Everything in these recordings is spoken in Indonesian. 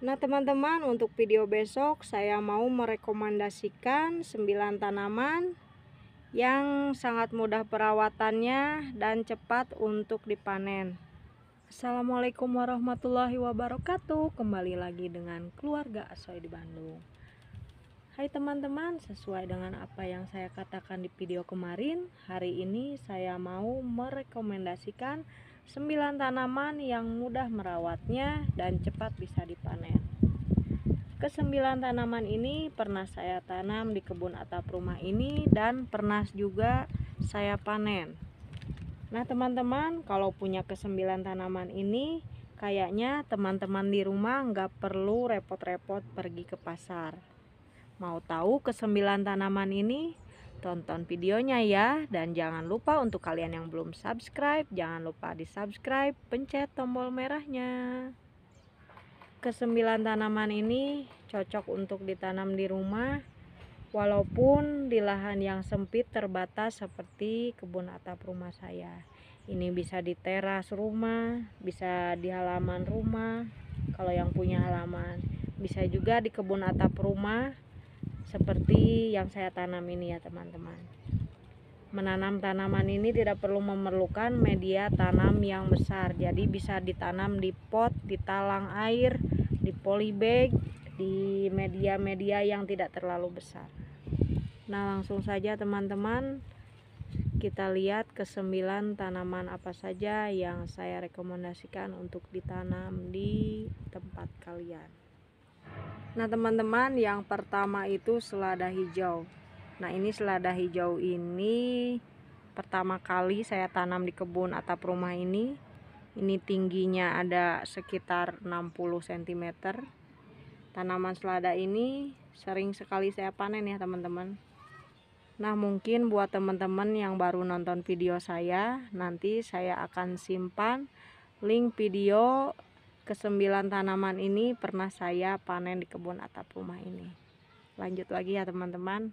Nah teman-teman, untuk video besok saya mau merekomendasikan 9 tanaman yang sangat mudah perawatannya dan cepat untuk dipanen. Assalamualaikum warahmatullahi wabarakatuh. Kembali lagi dengan keluarga Asoy di Bandung. Hai teman-teman, sesuai dengan apa yang saya katakan di video kemarin, hari ini saya mau merekomendasikan 9 tanaman yang mudah merawatnya dan cepat bisa dipanen. Ke-9 tanaman ini pernah saya tanam di kebun atap rumah ini dan pernah juga saya panen. Nah teman-teman, kalau punya ke-9 tanaman ini, kayaknya teman-teman di rumah nggak perlu repot-repot pergi ke pasar. Mau tahu ke-9 tanaman ini? Tonton videonya ya, dan jangan lupa untuk kalian yang belum subscribe, jangan lupa di subscribe, pencet tombol merahnya. Ke-9 tanaman ini cocok untuk ditanam di rumah, walaupun di lahan yang sempit terbatas seperti kebun atap rumah saya. Ini bisa di teras rumah, bisa di halaman rumah, kalau yang punya halaman. Bisa juga di kebun atap rumah, seperti yang saya tanam ini ya teman-teman. Menanam tanaman ini tidak perlu memerlukan media tanam yang besar, jadi bisa ditanam di pot, di talang air, di polybag, di media-media yang tidak terlalu besar. Nah langsung saja teman-teman, kita lihat ke-9 tanaman apa saja yang saya rekomendasikan untuk ditanam di tempat kalian. Nah teman-teman, yang pertama itu selada hijau. Nah ini selada hijau ini pertama kali saya tanam di kebun atap rumah ini. Ini tingginya ada sekitar 60 cm. Tanaman selada ini sering sekali saya panen ya teman-teman. Nah mungkin buat teman-teman yang baru nonton video saya, nanti saya akan simpan link video ke-9 tanaman ini pernah saya panen di kebun atap rumah ini. Lanjut lagi ya teman-teman.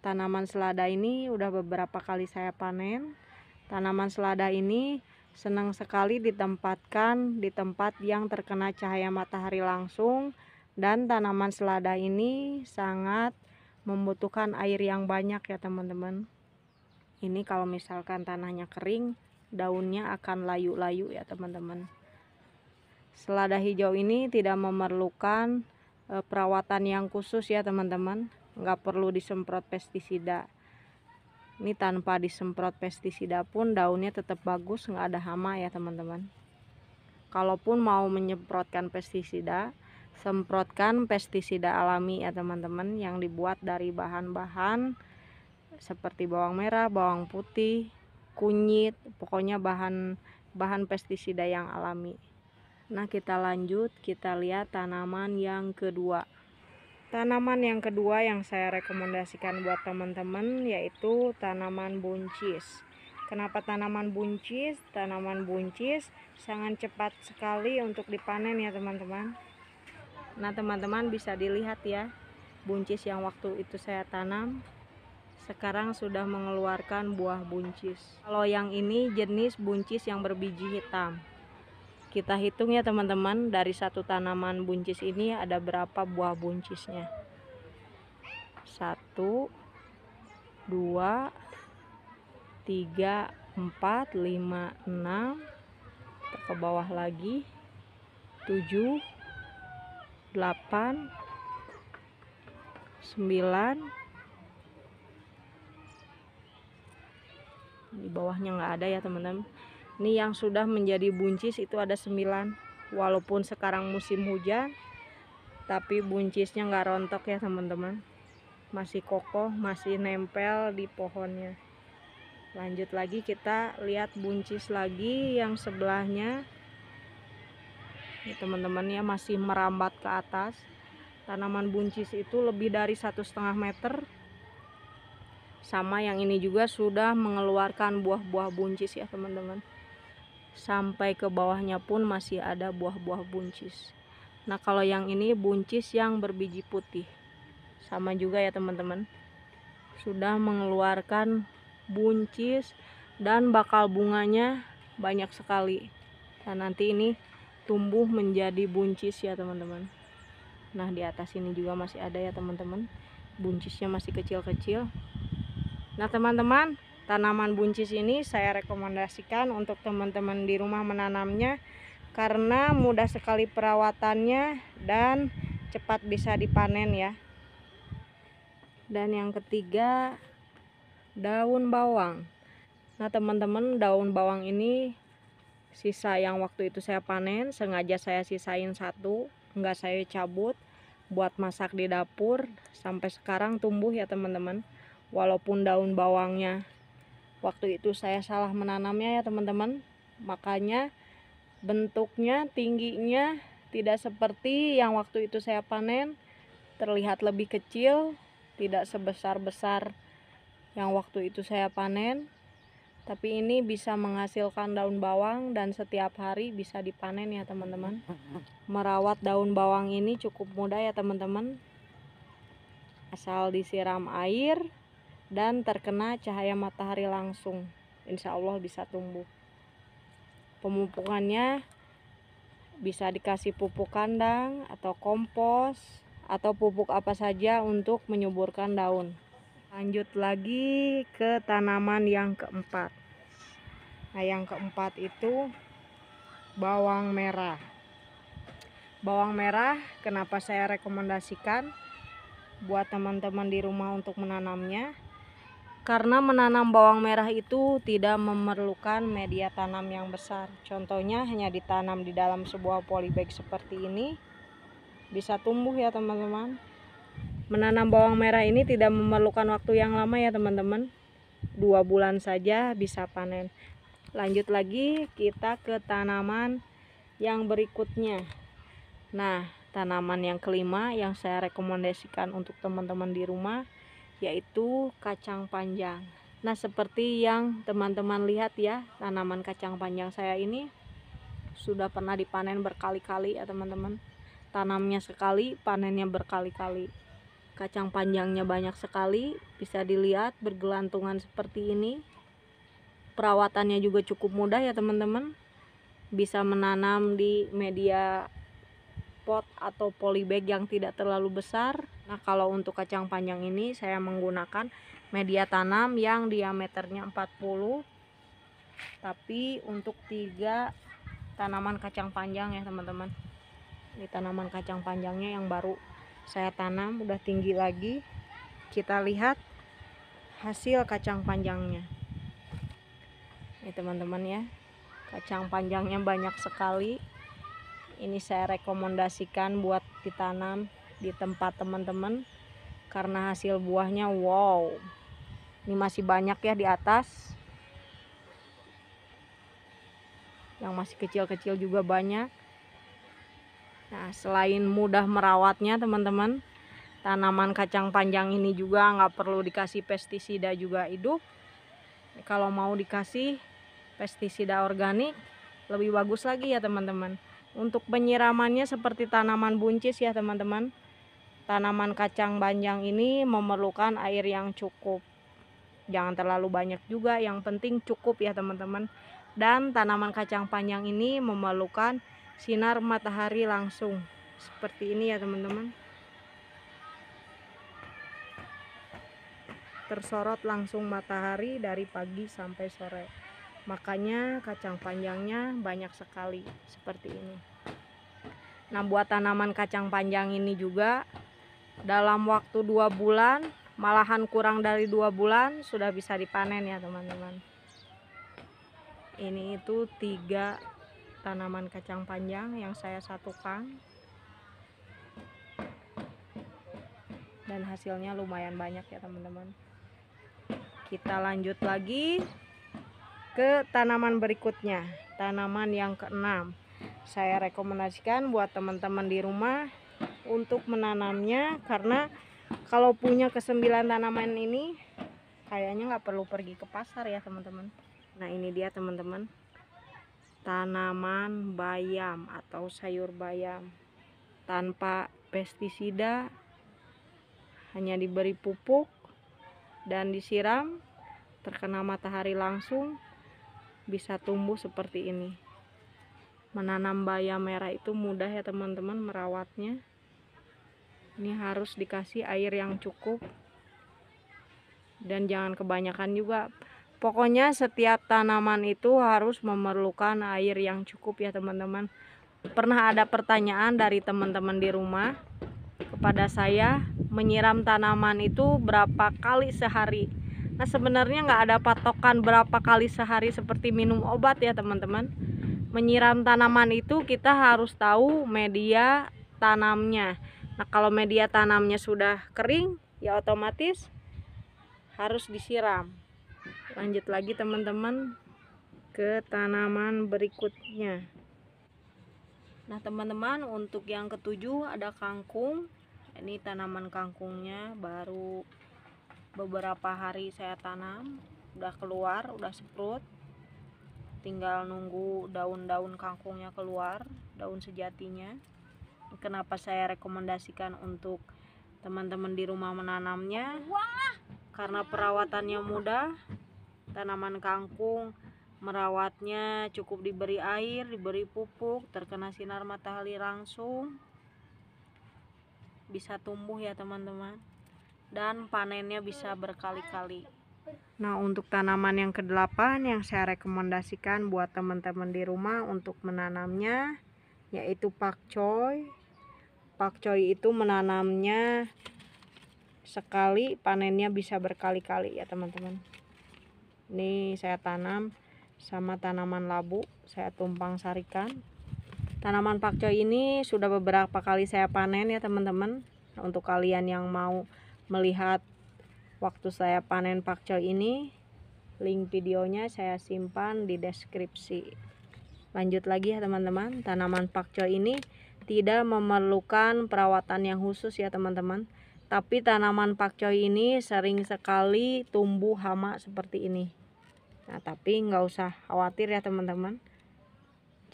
Tanaman selada ini udah beberapa kali saya panen. Tanaman selada ini senang sekali ditempatkan di tempat yang terkena cahaya matahari langsung, dan tanaman selada ini sangat membutuhkan air yang banyak ya teman-teman. Ini kalau misalkan tanahnya kering, daunnya akan layu-layu ya teman-teman. Selada hijau ini tidak memerlukan perawatan yang khusus ya teman-teman. Nggak perlu disemprot pestisida. Ini tanpa disemprot pestisida pun daunnya tetap bagus, nggak ada hama ya teman-teman. Kalaupun mau menyemprotkan pestisida, semprotkan pestisida alami ya teman-teman, yang dibuat dari bahan-bahan seperti bawang merah, bawang putih, kunyit, pokoknya bahan pestisida yang alami. Nah kita lanjut, kita lihat tanaman yang kedua. Tanaman yang kedua yang saya rekomendasikan buat teman-teman yaitu tanaman buncis. Kenapa tanaman buncis? Tanaman buncis sangat cepat sekali untuk dipanen ya teman-teman. Nah teman-teman bisa dilihat ya, buncis yang waktu itu saya tanam sekarang sudah mengeluarkan buah buncis. Kalau yang ini jenis buncis yang berbiji hitam. Kita hitung ya teman-teman, dari satu tanaman buncis ini ada berapa buah buncisnya. 1, 2, 3, 4, 5, 6. Ke bawah lagi 7, 8, 9. Di bawahnya nggak ada ya teman-teman. Ini yang sudah menjadi buncis itu ada 9. Walaupun sekarang musim hujan, tapi buncisnya nggak rontok ya teman-teman. Masih kokoh, masih nempel di pohonnya. Lanjut lagi kita lihat buncis lagi yang sebelahnya. Ini teman-teman ya, masih merambat ke atas. Tanaman buncis itu lebih dari 1,5 meter. Sama yang ini juga sudah mengeluarkan buah-buah buncis ya teman-teman. Sampai ke bawahnya pun masih ada buah-buah buncis. Nah kalau yang ini buncis yang berbiji putih, sama juga ya teman-teman, sudah mengeluarkan buncis dan bakal bunganya banyak sekali. Dan nanti ini tumbuh menjadi buncis ya teman-teman. Nah di atas ini juga masih ada ya teman-teman, buncisnya masih kecil-kecil. Nah teman-teman, tanaman buncis ini saya rekomendasikan untuk teman-teman di rumah menanamnya karena mudah sekali perawatannya dan cepat bisa dipanen ya. Dan yang ketiga, daun bawang. Nah teman-teman, daun bawang ini sisa yang waktu itu saya panen, sengaja saya sisain satu, enggak saya cabut buat masak di dapur. Sampai sekarang tumbuh ya teman-teman. Walaupun daun bawangnya waktu itu saya salah menanamnya ya teman-teman, makanya bentuknya, tingginya tidak seperti yang waktu itu saya panen, terlihat lebih kecil, tidak sebesar-besar yang waktu itu saya panen. Tapi ini bisa menghasilkan daun bawang dan setiap hari bisa dipanen ya teman-teman. Merawat daun bawang ini cukup mudah ya teman-teman. Asal disiram air dan terkena cahaya matahari langsung, insya Allah bisa tumbuh. Pemupukannya bisa dikasih pupuk kandang atau kompos atau pupuk apa saja untuk menyuburkan daun. Lanjut lagi ke tanaman yang keempat. Nah yang keempat itu bawang merah. Bawang merah kenapa saya rekomendasikan buat teman-teman di rumah untuk menanamnya, karena menanam bawang merah itu tidak memerlukan media tanam yang besar. Contohnya hanya ditanam di dalam sebuah polybag seperti ini, bisa tumbuh ya teman-teman. Menanam bawang merah ini tidak memerlukan waktu yang lama ya teman-teman, 2 bulan saja bisa panen. Lanjut lagi kita ke tanaman yang berikutnya. Nah tanaman yang kelima yang saya rekomendasikan untuk teman-teman di rumah yaitu kacang panjang. Nah seperti yang teman-teman lihat ya, tanaman kacang panjang saya ini sudah pernah dipanen berkali-kali ya teman-teman. Tanamnya sekali, panennya berkali-kali. Kacang panjangnya banyak sekali, bisa dilihat bergelantungan seperti ini. Perawatannya juga cukup mudah ya teman-teman. Bisa menanam di media pot atau polybag yang tidak terlalu besar. Nah kalau untuk kacang panjang ini saya menggunakan media tanam yang diameternya 40, tapi untuk 3 tanaman kacang panjang ya teman-teman. Ini tanaman kacang panjangnya yang baru saya tanam, udah tinggi lagi. Kita lihat hasil kacang panjangnya. Ini teman-teman ya, kacang panjangnya banyak sekali. Ini saya rekomendasikan buat ditanam di tempat teman-teman karena hasil buahnya wow. Ini masih banyak ya di atas. Yang masih kecil-kecil juga banyak. Nah, selain mudah merawatnya teman-teman, tanaman kacang panjang ini juga nggak perlu dikasih pestisida juga hidup. Kalau mau dikasih pestisida organik lebih bagus lagi ya teman-teman. Untuk penyiramannya seperti tanaman buncis ya teman-teman. Tanaman kacang panjang ini memerlukan air yang cukup. Jangan terlalu banyak juga, yang penting cukup ya teman-teman. Dan tanaman kacang panjang ini memerlukan sinar matahari langsung. Seperti ini ya teman-teman. Tersorot langsung matahari dari pagi sampai sore. Makanya kacang panjangnya banyak sekali seperti ini. Nah buat tanaman kacang panjang ini juga dalam waktu 2 bulan, malahan kurang dari 2 bulan sudah bisa dipanen ya teman-teman. Ini itu 3 tanaman kacang panjang yang saya satukan. Dan hasilnya lumayan banyak ya teman-teman. Kita lanjut lagi ke tanaman berikutnya, tanaman yang keenam. Saya rekomendasikan buat teman-teman di rumah untuk menanamnya karena kalau punya ke-9 tanaman ini kayaknya nggak perlu pergi ke pasar ya teman-teman. Nah ini dia teman-teman, tanaman bayam atau sayur bayam tanpa pestisida, hanya diberi pupuk dan disiram, terkena matahari langsung, bisa tumbuh seperti ini. Menanam bayam merah itu mudah ya teman-teman merawatnya. Ini harus dikasih air yang cukup dan jangan kebanyakan juga. Pokoknya setiap tanaman itu harus memerlukan air yang cukup ya teman-teman. Pernah ada pertanyaan dari teman-teman di rumah kepada saya, menyiram tanaman itu berapa kali sehari. Nah sebenarnya nggak ada patokan berapa kali sehari seperti minum obat ya teman-teman. Menyiram tanaman itu kita harus tahu media tanamnya. Nah kalau media tanamnya sudah kering ya otomatis harus disiram. Lanjut lagi teman-teman ke tanaman berikutnya. Nah teman-teman, untuk yang ketujuh ada kangkung. Ini tanaman kangkungnya baru beberapa hari saya tanam, udah keluar, udah sprout. Tinggal nunggu daun-daun kangkungnya keluar, daun sejatinya. Kenapa saya rekomendasikan untuk teman-teman di rumah menanamnya? Karena perawatannya mudah. Tanaman kangkung merawatnya cukup diberi air, diberi pupuk, terkena sinar matahari langsung, bisa tumbuh ya teman-teman, dan panennya bisa berkali-kali. Nah untuk tanaman yang ke-8 yang saya rekomendasikan buat teman-teman di rumah untuk menanamnya yaitu pakcoy. Pakcoy itu menanamnya sekali, panennya bisa berkali-kali ya teman-teman. Ini saya tanam sama tanaman labu, saya tumpang sarikan. Tanaman pakcoy ini sudah beberapa kali saya panen ya teman-teman. Nah, untuk kalian yang mau melihat waktu saya panen pakcoy ini, link videonya saya simpan di deskripsi. Lanjut lagi ya teman-teman, tanaman pakcoy ini tidak memerlukan perawatan yang khusus ya teman-teman. Tapi tanaman pakcoy ini sering sekali tumbuh hama seperti ini. Nah tapi nggak usah khawatir ya teman-teman,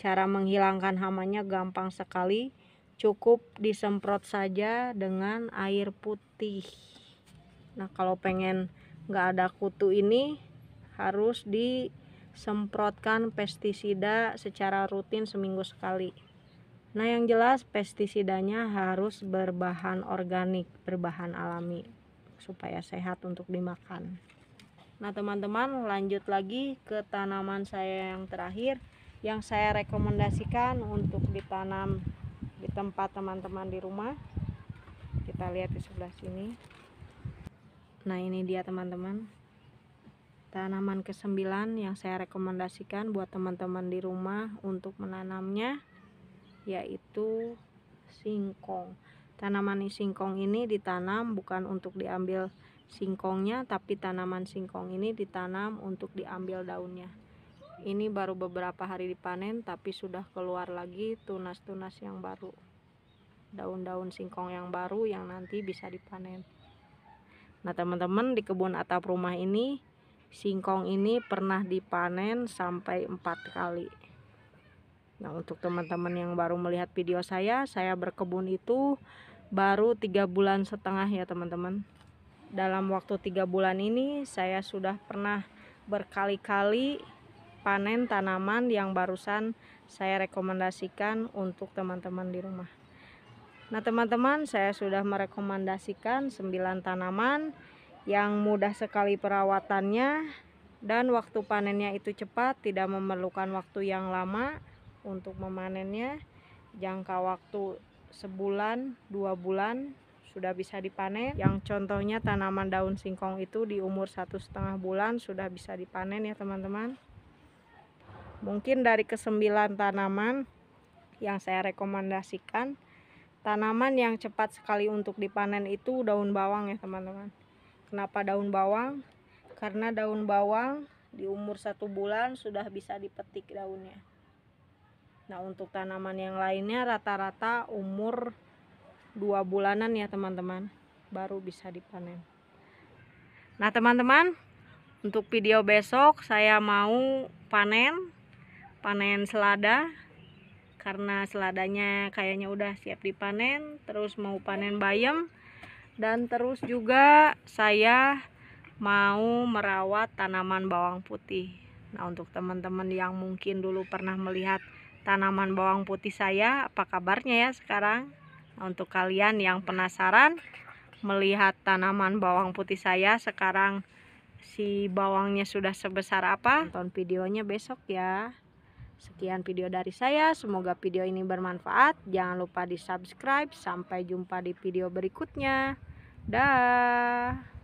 cara menghilangkan hamanya gampang sekali, cukup disemprot saja dengan air putih. Nah kalau pengen nggak ada kutu ini harus disemprotkan pestisida secara rutin seminggu sekali. Nah yang jelas pestisidanya harus berbahan organik, berbahan alami supaya sehat untuk dimakan. Nah teman-teman, lanjut lagi ke tanaman saya yang terakhir yang saya rekomendasikan untuk ditanam di tempat teman-teman di rumah. Kita lihat di sebelah sini. Nah ini dia teman-teman, tanaman ke-9 yang saya rekomendasikan buat teman-teman di rumah untuk menanamnya yaitu singkong. Tanaman singkong ini ditanam bukan untuk diambil singkongnya, tapi tanaman singkong ini ditanam untuk diambil daunnya. Ini baru beberapa hari dipanen tapi sudah keluar lagi tunas-tunas yang baru, daun-daun singkong yang baru yang nanti bisa dipanen. Nah teman-teman, di kebun atap rumah ini singkong ini pernah dipanen sampai 4 kali. Nah untuk teman-teman yang baru melihat video saya berkebun itu baru 3,5 bulan ya teman-teman. Dalam waktu 3 bulan ini saya sudah pernah berkali-kali panen tanaman yang barusan saya rekomendasikan untuk teman-teman di rumah. Nah teman-teman, saya sudah merekomendasikan 9 tanaman yang mudah sekali perawatannya dan waktu panennya itu cepat, tidak memerlukan waktu yang lama untuk memanennya. Jangka waktu sebulan 2 bulan sudah bisa dipanen. Yang contohnya tanaman daun singkong itu di umur 1,5 bulan sudah bisa dipanen ya teman-teman. Mungkin dari ke-9 tanaman yang saya rekomendasikan, tanaman yang cepat sekali untuk dipanen itu daun bawang ya teman-teman. Kenapa daun bawang? Karena daun bawang di umur 1 bulan sudah bisa dipetik daunnya. Nah untuk tanaman yang lainnya rata-rata umur 2 bulanan ya teman-teman baru bisa dipanen. Nah teman-teman, untuk video besok saya mau panen selada, karena seladanya kayaknya udah siap dipanen. Terus mau panen bayam, dan terus juga saya mau merawat tanaman bawang putih. Nah untuk teman-teman yang mungkin dulu pernah melihat tanaman bawang putih saya. Apa kabarnya ya sekarang? Nah, untuk kalian yang penasaran melihat tanaman bawang putih saya sekarang, si bawangnya sudah sebesar apa, tonton videonya besok ya. Sekian video dari saya, semoga video ini bermanfaat. Jangan lupa di subscribe. Sampai jumpa di video berikutnya. Dah.